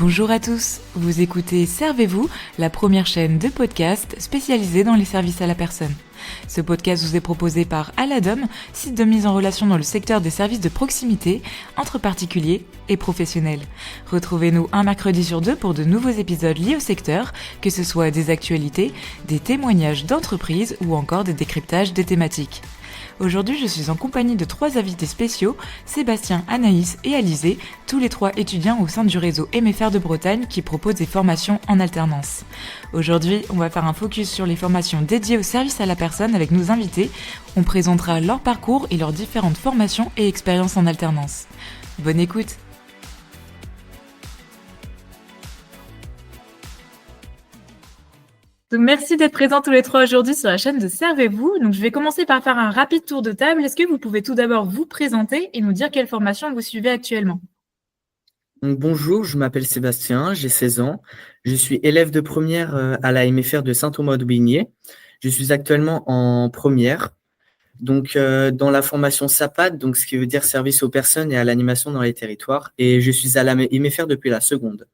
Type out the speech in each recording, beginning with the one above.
Bonjour à tous, vous écoutez Servez-vous, la première chaîne de podcast spécialisée dans les services à la personne. Ce podcast vous est proposé par Aladom, site de mise en relation dans le secteur des services de proximité entre particuliers et professionnels. Retrouvez-nous un mercredi sur deux pour de nouveaux épisodes liés au secteur, que ce soit des actualités, des témoignages d'entreprises ou encore des décryptages des thématiques. Aujourd'hui, je suis en compagnie de 3 invités spéciaux, Sébastien, Anaïs et Alizé, tous les 3 étudiants au sein du réseau MFR de Bretagne qui propose des formations en alternance. Aujourd'hui, on va faire un focus sur les formations dédiées au service à la personne avec nos invités. On présentera leur parcours et leurs différentes formations et expériences en alternance. Bonne écoute! Donc, merci d'être présents tous les 3 aujourd'hui sur la chaîne de Servez-vous. Donc, je vais commencer par faire un rapide tour de table. Est-ce que vous pouvez tout d'abord vous présenter et nous dire quelle formation vous suivez actuellement? Donc, bonjour, je m'appelle Sébastien, j'ai 16 ans. Je suis élève de première à la MFR de Saint-Thomas-d'Aubigné. Je suis actuellement en première, donc dans la formation SAPAT, donc ce qui veut dire service aux personnes et à l'animation dans les territoires. Et je suis à la MFR depuis la seconde.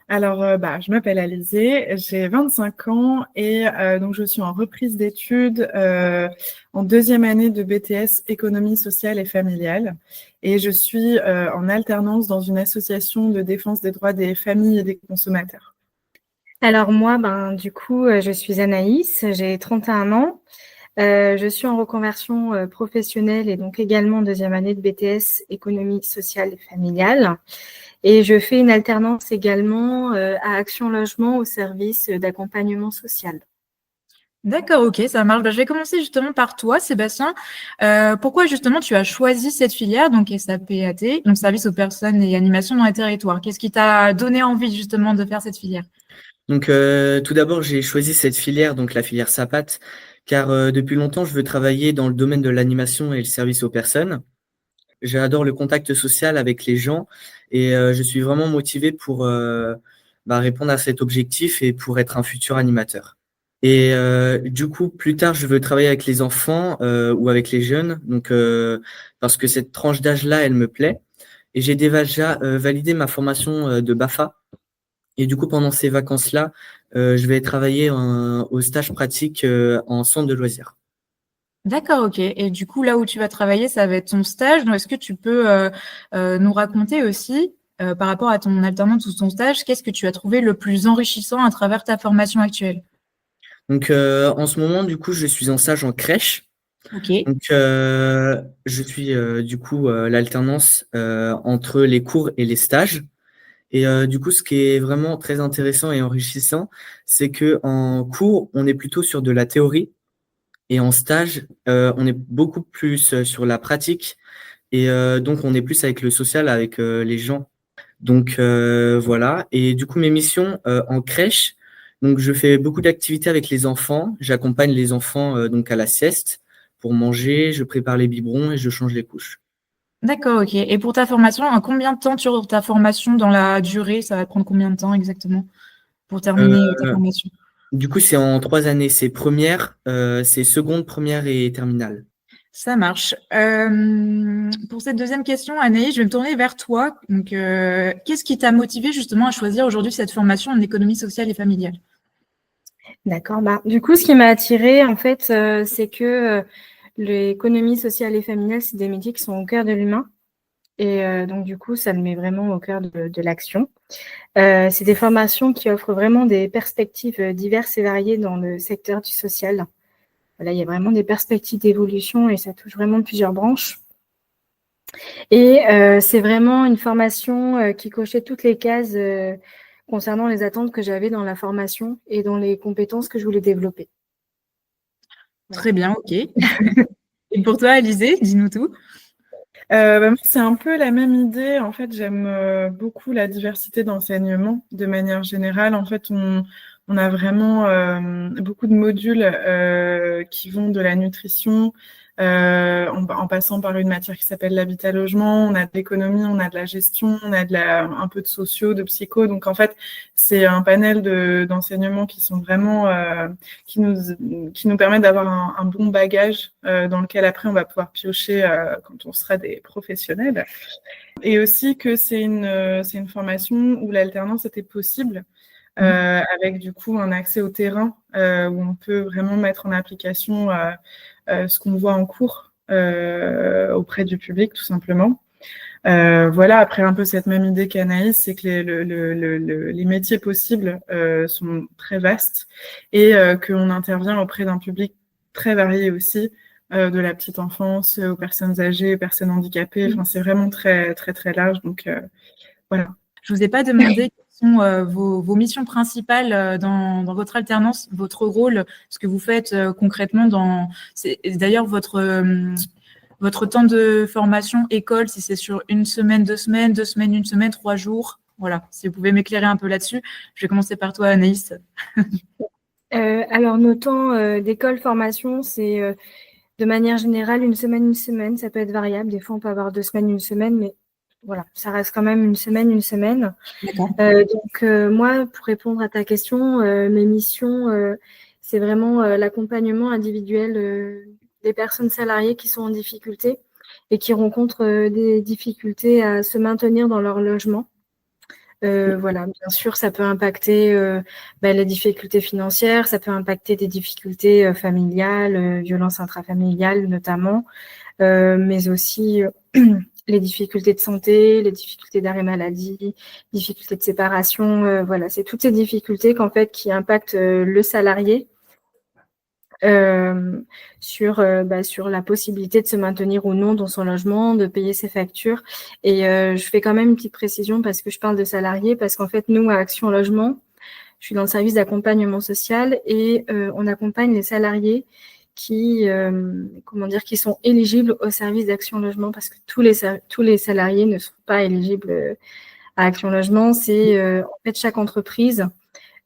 Alors, je m'appelle Alizé, j'ai 25 ans et donc je suis en reprise d'études en deuxième année de BTS économie sociale et familiale. Et je suis en alternance dans une association de défense des droits des familles et des consommateurs. Alors moi, je suis Anaïs, j'ai 31 ans. Je suis en reconversion professionnelle et donc également en deuxième année de BTS économie sociale et familiale. Et je fais une alternance également à Action Logement au service d'accompagnement social. D'accord, ok, ça marche. Je vais commencer justement par toi, Sébastien. Pourquoi justement tu as choisi cette filière, donc SAPAT, donc service aux personnes et animation dans les territoires? Qu'est-ce qui t'a donné envie justement de faire cette filière? Donc tout d'abord, j'ai choisi cette filière, donc la filière SAPAT, car depuis longtemps, je veux travailler dans le domaine de l'animation et le service aux personnes. J'adore le contact social avec les gens et je suis vraiment motivé pour répondre à cet objectif et pour être un futur animateur. Et du coup, plus tard, je veux travailler avec les enfants ou avec les jeunes, donc parce que cette tranche d'âge-là, elle me plaît. Et j'ai déjà validé ma formation de BAFA. Et du coup, pendant ces vacances-là, je vais travailler au stage pratique en centre de loisirs. D'accord, ok. Et du coup, là où tu vas travailler, ça va être ton stage. Donc, est-ce que tu peux nous raconter aussi, par rapport à ton alternance ou ton stage, qu'est-ce que tu as trouvé le plus enrichissant à travers ta formation actuelle? Donc, en ce moment, du coup, je suis en stage en crèche. Ok. Donc, je suis l'alternance entre les cours et les stages. Et du coup, ce qui est vraiment très intéressant et enrichissant, c'est que en cours, on est plutôt sur de la théorie et en stage, on est beaucoup plus sur la pratique et donc on est plus avec le social, avec les gens. Donc voilà. Et du coup, mes missions en crèche, donc je fais beaucoup d'activités avec les enfants. J'accompagne les enfants donc à la sieste pour manger, je prépare les biberons et je change les couches. D'accord, ok. Et pour ta formation, en combien de temps dure ta formation dans la durée? Ça va prendre combien de temps exactement pour terminer ta Euh, formation? du coup, c'est en 3 années. C'est première, c'est seconde, première et terminale. Ça marche. Pour cette deuxième question, Anaïs, je vais me tourner vers toi. Donc, qu'est-ce qui t'a motivé justement à choisir aujourd'hui cette formation en économie sociale et familiale? D'accord. Du coup, ce qui m'a attirée, en fait, c'est que l'économie sociale et familiale, c'est des métiers qui sont au cœur de l'humain. Et donc, du coup, ça me met vraiment au cœur de l'action. C'est des formations qui offrent vraiment des perspectives diverses et variées dans le secteur du social. Voilà, il y a vraiment des perspectives d'évolution et ça touche vraiment plusieurs branches. Et c'est vraiment une formation qui cochait toutes les cases concernant les attentes que j'avais dans la formation et dans les compétences que je voulais développer. Voilà. Très bien, ok. Et pour toi, Alizé, dis-nous tout. Moi, c'est un peu la même idée. En fait, j'aime beaucoup la diversité d'enseignement de manière générale. En fait, on a vraiment beaucoup de modules qui vont de la nutrition en passant par une matière qui s'appelle l'habitat-logement. On a de l'économie, on a de la gestion, on a un peu de socio, de psycho. Donc, en fait, c'est un panel d'enseignements qui sont vraiment, qui nous permettent d'avoir un bon bagage dans lequel après on va pouvoir piocher quand on sera des professionnels. Et aussi que c'est une formation où l'alternance était possible. Avec du coup un accès au terrain où on peut vraiment mettre en application ce qu'on voit en cours auprès du public, tout simplement. Voilà, après un peu cette même idée qu'Anaïs, c'est que les métiers possibles sont très vastes et qu'on intervient auprès d'un public très varié aussi, de la petite enfance aux personnes âgées, aux personnes handicapées. Enfin, c'est vraiment très, très, très large. Donc, voilà. Je ne vous ai pas demandé quelles sont vos missions principales dans votre alternance, votre rôle, ce que vous faites concrètement d'ailleurs votre temps de formation école, si c'est sur une semaine, 2 semaines, 2 semaines, 1 semaine, 3 jours. Voilà, si vous pouvez m'éclairer un peu là-dessus. Je vais commencer par toi, Anaïs. Alors, nos temps d'école formation, c'est de manière générale 1 semaine, 1 semaine. Ça peut être variable. Des fois, on peut avoir 2 semaines, 1 semaine, mais voilà, ça reste quand même 1 semaine, 1 semaine. D'accord. Donc, moi, pour répondre à ta question, mes missions, c'est vraiment l'accompagnement individuel des personnes salariées qui sont en difficulté et qui rencontrent des difficultés à se maintenir dans leur logement. Voilà, bien sûr, ça peut impacter les difficultés financières, ça peut impacter des difficultés familiales, violences intrafamiliales notamment, mais aussi les difficultés de santé, les difficultés d'arrêt maladie, difficultés de séparation. Voilà, c'est toutes ces difficultés qui impactent le salarié sur la possibilité de se maintenir ou non dans son logement, de payer ses factures. Et je fais quand même une petite précision parce que je parle de salariés, parce qu'en fait, nous, à Action Logement, je suis dans le service d'accompagnement social et on accompagne les salariés qui sont éligibles au service d'Action Logement, parce que tous les salariés ne sont pas éligibles à Action Logement. C'est en fait chaque entreprise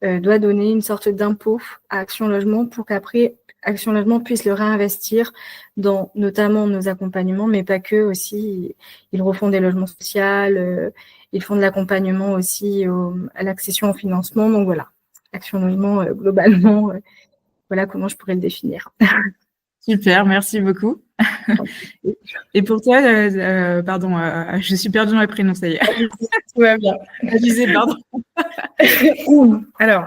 doit donner une sorte d'impôt à Action Logement pour qu'après Action Logement puisse le réinvestir dans notamment nos accompagnements, mais pas que, aussi. Ils refont des logements sociaux, ils font de l'accompagnement aussi à l'accession au financement. Donc voilà, Action Logement, globalement, voilà comment je pourrais le définir. Super, merci beaucoup. Et pour toi, pardon, je suis perdue dans les prénoms, ça y est. Tout va bien. Alizé, pardon. Alors,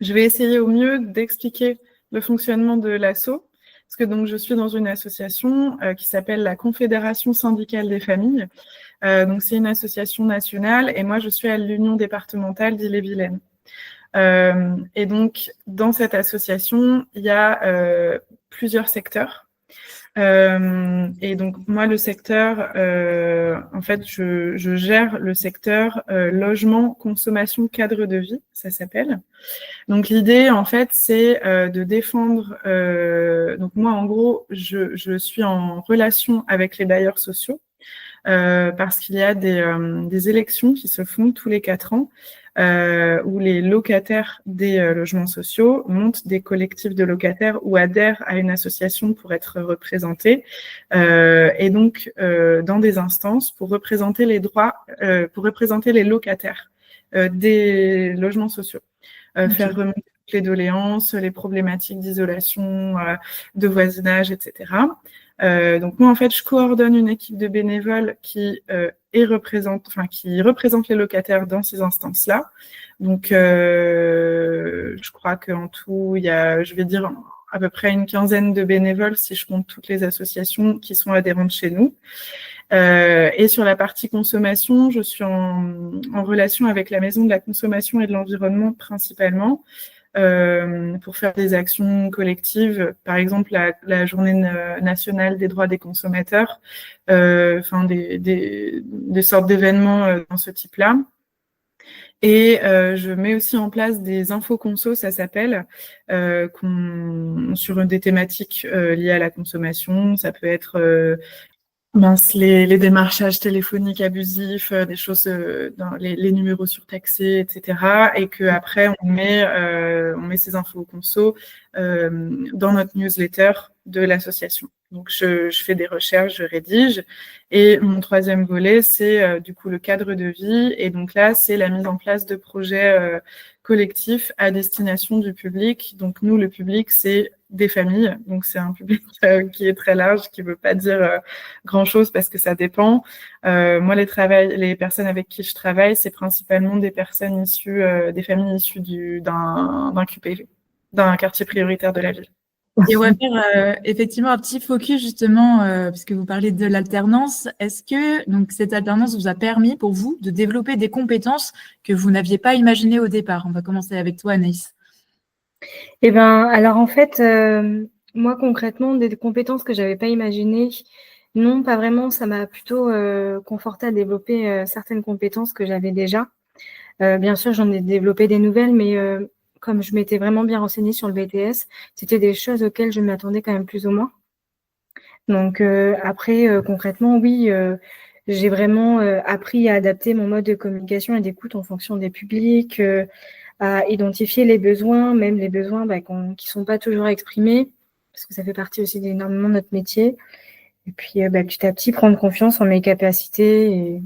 je vais essayer au mieux d'expliquer le fonctionnement de l'asso, parce que donc je suis dans une association qui s'appelle la Confédération syndicale des familles. Donc c'est une association nationale et moi je suis à l'Union départementale d'Ille-et-Vilaine. Et donc dans cette association, il y a plusieurs secteurs. Et donc moi le secteur, en fait je gère le secteur logement, consommation, cadre de vie, ça s'appelle. Donc l'idée en fait c'est de défendre, donc moi en gros je suis en relation avec les bailleurs sociaux parce qu'il y a des élections qui se font tous les 4 ans où les locataires des logements sociaux montent des collectifs de locataires ou adhèrent à une association pour être représentés et donc dans des instances pour représenter les droits, pour représenter les locataires des logements sociaux, faire remonter les doléances, les problématiques d'isolation, de voisinage, etc. Donc moi en fait je coordonne une équipe de bénévoles qui représente les locataires dans ces instances-là. Donc je crois qu'en tout il y a, je vais dire, à peu près une quinzaine de bénévoles si je compte toutes les associations qui sont adhérentes chez nous. Et sur la partie consommation, je suis en relation avec la Maison de la Consommation et de l'Environnement principalement, pour faire des actions collectives, par exemple la Journée nationale des droits des consommateurs, des sortes d'événements dans ce type-là. Et je mets aussi en place des infoconsos, ça s'appelle, sur des thématiques liées à la consommation. Ça peut être les démarchages téléphoniques abusifs, des choses dans les numéros surtaxés, etc. Et que après on met ces infos conso dans notre newsletter de l'association. Donc, je fais des recherches, je rédige. Et mon troisième volet, c'est du coup le cadre de vie. Et donc là, c'est la mise en place de projets collectifs à destination du public. Donc nous, le public, c'est des familles. Donc c'est un public qui est très large, qui ne veut pas dire grand-chose parce que ça dépend. Moi, les personnes avec qui je travaille, c'est principalement des personnes issues, des familles issues d'un QPV, d'un quartier prioritaire de la ville. Et on va faire effectivement un petit focus justement, puisque vous parlez de l'alternance. Est-ce que donc cette alternance vous a permis pour vous de développer des compétences que vous n'aviez pas imaginées au départ? On va commencer avec toi, Anaïs. Eh ben, alors en fait, moi concrètement, des compétences que j'avais pas imaginées, non, pas vraiment. Ça m'a plutôt conforté à développer certaines compétences que j'avais déjà. Bien sûr, j'en ai développé des nouvelles, mais comme je m'étais vraiment bien renseignée sur le BTS, c'était des choses auxquelles je m'attendais quand même plus ou moins. Donc après, concrètement, oui, j'ai vraiment appris à adapter mon mode de communication et d'écoute en fonction des publics, à identifier les besoins, même les besoins qui ne sont pas toujours exprimés, parce que ça fait partie aussi énormément de notre métier. Et puis petit à petit, prendre confiance en mes capacités.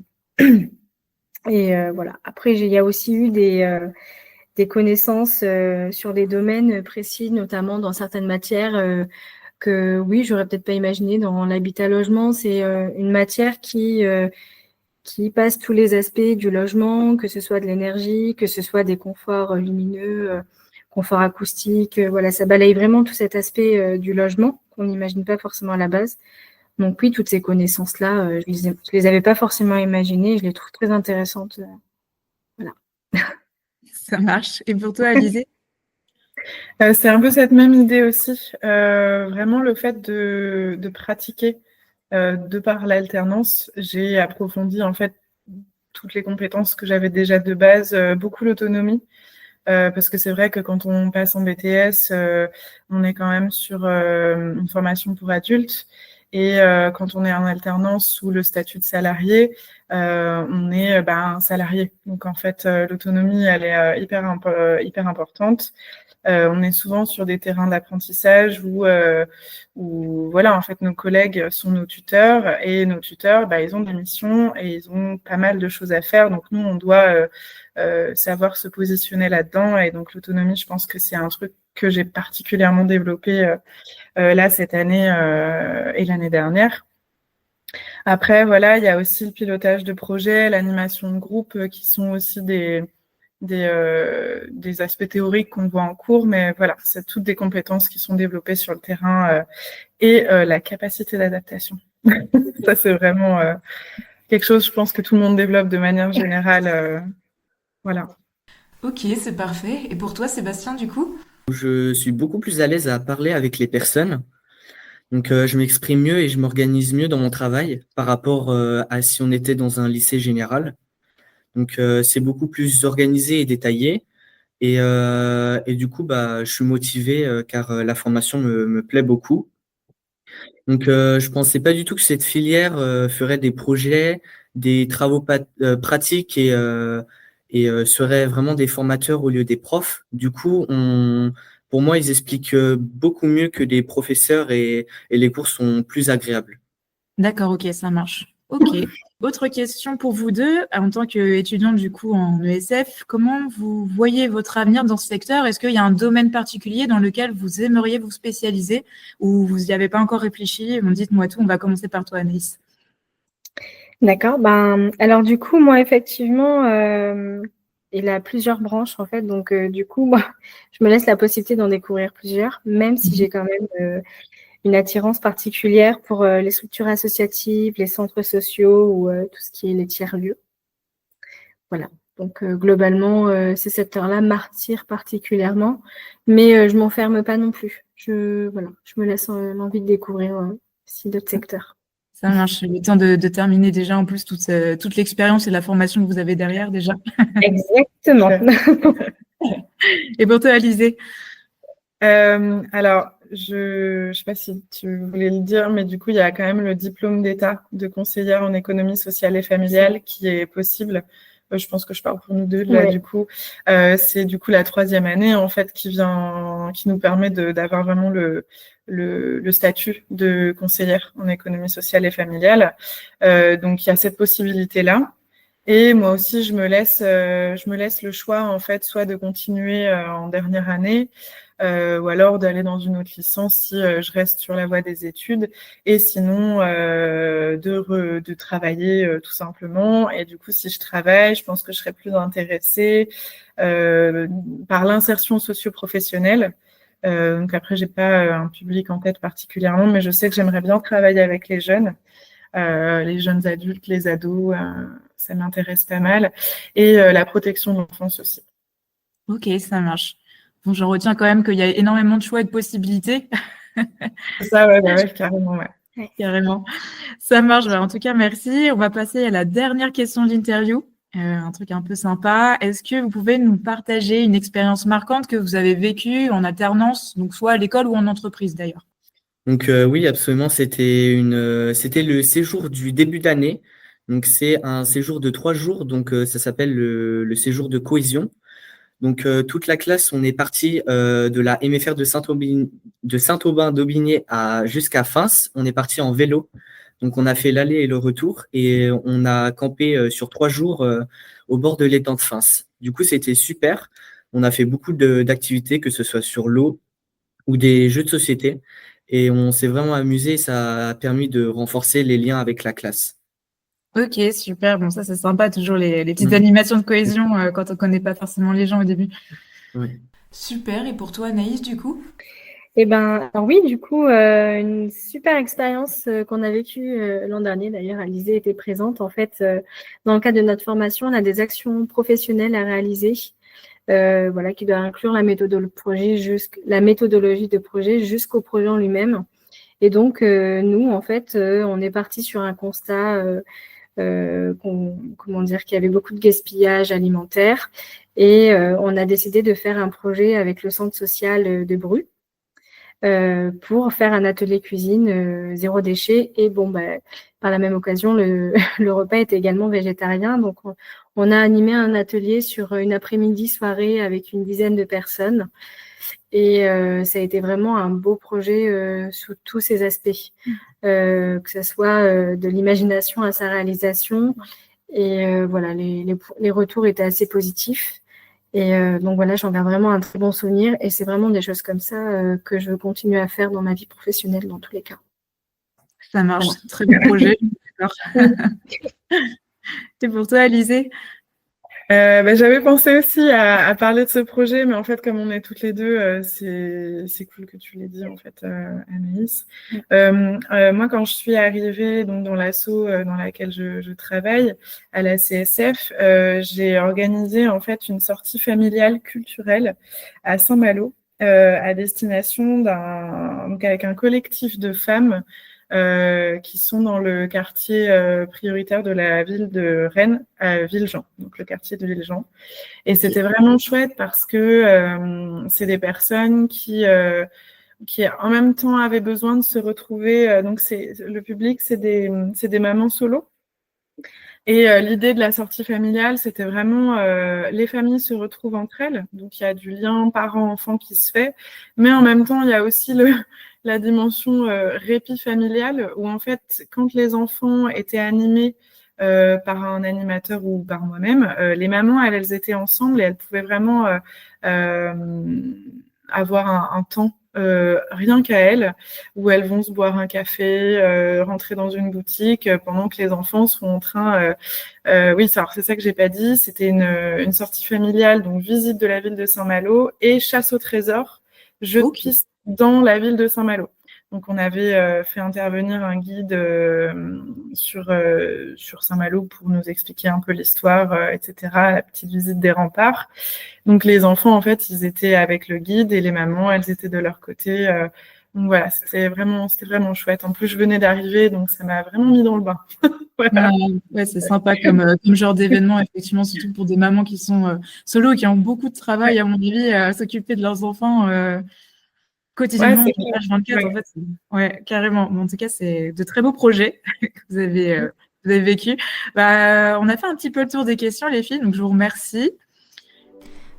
Et voilà. Après, il y a aussi eu des connaissances sur des domaines précis, notamment dans certaines matières que oui, j'aurais peut-être pas imaginé. Dans l'habitat-logement, c'est une matière qui passe tous les aspects du logement, que ce soit de l'énergie, que ce soit des conforts lumineux, confort acoustique. Voilà, ça balaye vraiment tout cet aspect du logement qu'on n'imagine pas forcément à la base. Donc oui, toutes ces connaissances-là, je les avais pas forcément imaginées. Je les trouve très intéressantes. Voilà. Ça marche. Et pour toi, Alizée? C'est un peu cette même idée aussi. Vraiment le fait de pratiquer de par l'alternance, j'ai approfondi en fait toutes les compétences que j'avais déjà de base, beaucoup l'autonomie. Parce que c'est vrai que quand on passe en BTS, on est quand même sur une formation pour adultes. Et quand on est en alternance sous le statut de salarié, on est un salarié. Donc en fait, l'autonomie, elle est hyper importante. On est souvent sur des terrains d'apprentissage où voilà, en fait, nos collègues sont nos tuteurs et nos tuteurs, ils ont des missions et ils ont pas mal de choses à faire. Donc nous, on doit savoir se positionner là-dedans. Et donc l'autonomie, je pense que c'est un truc que j'ai particulièrement développé là cette année et l'année dernière. Après, voilà, il y a aussi le pilotage de projet, l'animation de groupe qui sont aussi des aspects théoriques qu'on voit en cours, mais voilà, c'est toutes des compétences qui sont développées sur le terrain et la capacité d'adaptation. Ça, c'est vraiment quelque chose, je pense, que tout le monde développe de manière générale. Voilà. Ok, c'est parfait. Et pour toi, Sébastien, du coup? Je suis beaucoup plus à l'aise à parler avec les personnes. Donc, je m'exprime mieux et je m'organise mieux dans mon travail par rapport à si on était dans un lycée général. Donc, c'est beaucoup plus organisé et détaillé. Et du coup, je suis motivé car la formation me plaît beaucoup. Donc, je pensais pas du tout que cette filière ferait des projets, des travaux pratiques et serait vraiment des formateurs au lieu des profs. Du coup, pour moi, ils expliquent beaucoup mieux que les professeurs et les cours sont plus agréables. D'accord, ok, ça marche. Ok. Autre question pour vous deux, en tant qu'étudiante du coup en ESF, comment vous voyez votre avenir dans ce secteur? Est-ce qu'il y a un domaine particulier dans lequel vous aimeriez vous spécialiser ou vous n'y avez pas encore réfléchi? Dites-moi tout, on va commencer par toi, Anaïs. D'accord. Alors du coup, moi, effectivement, il a plusieurs branches, en fait. Donc, du coup, moi, je me laisse la possibilité d'en découvrir plusieurs, même si j'ai quand même une attirance particulière pour les structures associatives, les centres sociaux ou tout ce qui est les tiers-lieux. Voilà. Donc, globalement, ces secteurs-là m'attirent particulièrement, mais je ne m'enferme pas non plus. Je me laisse l'envie de découvrir aussi d'autres secteurs. Ça marche. Le temps de terminer déjà en plus toute l'expérience et la formation que vous avez derrière déjà. Exactement. Et pour toi, Alizée? Alors, je ne sais pas si tu voulais le dire, mais du coup, il y a quand même le diplôme d'État de conseillère en économie sociale et familiale qui est possible je pense que je parle pour nous deux là, du coup. C'est du coup la 3e année en fait qui nous permet d'avoir vraiment le statut de conseillère en économie sociale et familiale. Donc il y a cette possibilité-là. Et moi aussi, je me laisse le choix en fait, soit de continuer en dernière année, ou alors d'aller dans une autre licence si je reste sur la voie des études, et sinon de travailler tout simplement. Et du coup, si je travaille, je pense que je serai plus intéressée par l'insertion socio-professionnelle. Donc après, j'ai pas un public en tête particulièrement, mais je sais que j'aimerais bien travailler avec les jeunes adultes, les ados, ça m'intéresse pas mal. Et la protection de l'enfance aussi. Ok, ça marche. Bon, je retiens quand même qu'il y a énormément de choix et de possibilités. Ça, ouais, carrément, ouais. Carrément. Ça marche. En tout cas, merci. On va passer à la dernière question de l'interview. Un truc un peu sympa. Est-ce que vous pouvez nous partager une expérience marquante que vous avez vécue en alternance, donc soit à l'école ou en entreprise d'ailleurs? Donc oui, absolument, c'était le séjour du début d'année. Donc c'est un séjour de 3 jours, donc ça s'appelle le séjour de cohésion. Donc toute la classe, on est parti de la MFR de Saint-Aubin jusqu'à Fins. On est parti en vélo. Donc on a fait l'aller et le retour et on a campé sur 3 jours au bord de l'étang de Fins. Du coup, c'était super. On a fait beaucoup d'activités, que ce soit sur l'eau ou des jeux de société. Et on s'est vraiment amusé. Ça a permis de renforcer les liens avec la classe. Ok, super. Bon, ça, c'est sympa, toujours les petites animations de cohésion quand on ne connaît pas forcément les gens au début. Oui. Super. Et pour toi, Anaïs, du coup? Eh ben, alors oui, du coup, une super expérience qu'on a vécue l'an dernier. D'ailleurs, Alizée était présente. En fait, dans le cadre de notre formation, on a des actions professionnelles à réaliser, qui doit inclure la méthodologie de projet jusqu'au projet en lui-même. Et donc, nous, en fait, on est parti sur un constat, qu'il y avait beaucoup de gaspillage alimentaire, et on a décidé de faire un projet avec le centre social de Bru. Pour faire un atelier cuisine zéro déchet. Et par la même occasion, le repas était également végétarien. Donc, on a animé un atelier sur une après-midi soirée avec une dizaine de personnes. Et ça a été vraiment un beau projet sous tous ses aspects, que ce soit de l'imagination à sa réalisation. Et les retours étaient assez positifs. Et donc voilà, j'en garde vraiment un très bon souvenir, et c'est vraiment des choses comme ça que je veux continuer à faire dans ma vie professionnelle dans tous les cas. Ça marche, voilà. Très bon projet. D'accord. Et pour toi, Alizée? J'avais pensé aussi à parler de ce projet, mais en fait, comme on est toutes les deux, c'est cool que tu l'aies dit, en fait, Anaïs. Moi, quand je suis arrivée donc, dans l'asso dans laquelle je travaille, à la CSF, j'ai organisé en fait une sortie familiale culturelle à Saint-Malo, à destination avec un collectif de femmes qui sont dans le quartier prioritaire de la ville de Rennes, à Villejean, donc le quartier de Villejean. Et c'était vraiment chouette parce que c'est des personnes qui en même temps avaient besoin de se retrouver. Donc le public, c'est des mamans solo. Et l'idée de la sortie familiale, c'était vraiment les familles se retrouvent entre elles. Donc, il y a du lien parent-enfant qui se fait. Mais en même temps, il y a aussi la dimension répit familial où, en fait, quand les enfants étaient animés par un animateur ou par moi-même, les mamans, elles étaient ensemble et elles pouvaient vraiment avoir un temps rien qu'à elles, où elles vont se boire un café, rentrer dans une boutique, pendant que les enfants sont en train... oui, c'est ça que j'ai pas dit, c'était une sortie familiale, donc visite de la ville de Saint-Malo et chasse au trésor, jeu de piste dans la ville de Saint-Malo. Donc, on avait fait intervenir un guide sur Saint-Malo pour nous expliquer un peu l'histoire, etc., la petite visite des remparts. Donc, les enfants, en fait, ils étaient avec le guide et les mamans, elles étaient de leur côté. Donc, voilà, c'était vraiment chouette. En plus, je venais d'arriver, donc ça m'a vraiment mis dans le bain. Voilà. Ouais, c'est sympa comme genre d'événement, effectivement, surtout pour des mamans qui sont solo et qui ont beaucoup de travail, à mon avis, à s'occuper de leurs enfants quotidiennement, H24, en fait. Ouais, carrément. Mais en tout cas, c'est de très beaux projets que vous avez vous avez vécu. On a fait un petit peu le tour des questions, les filles, donc je vous remercie.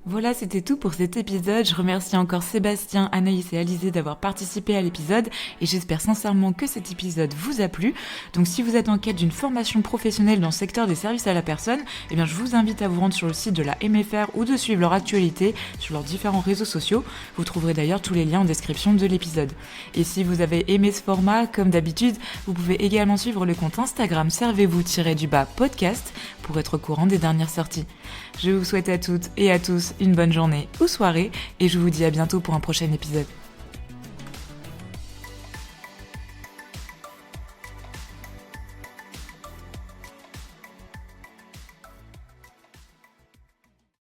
Voilà, c'était tout pour cet épisode. Je remercie encore Sébastien, Anaïs et Alizé d'avoir participé à l'épisode et j'espère sincèrement que cet épisode vous a plu. Donc si vous êtes en quête d'une formation professionnelle dans le secteur des services à la personne, eh bien je vous invite à vous rendre sur le site de la MFR ou de suivre leur actualité sur leurs différents réseaux sociaux. Vous trouverez d'ailleurs tous les liens en description de l'épisode. Et si vous avez aimé ce format, comme d'habitude, vous pouvez également suivre le compte Instagram servez-vous-podcast pour être au courant des dernières sorties. Je vous souhaite à toutes et à tous une bonne journée ou soirée et je vous dis à bientôt pour un prochain épisode.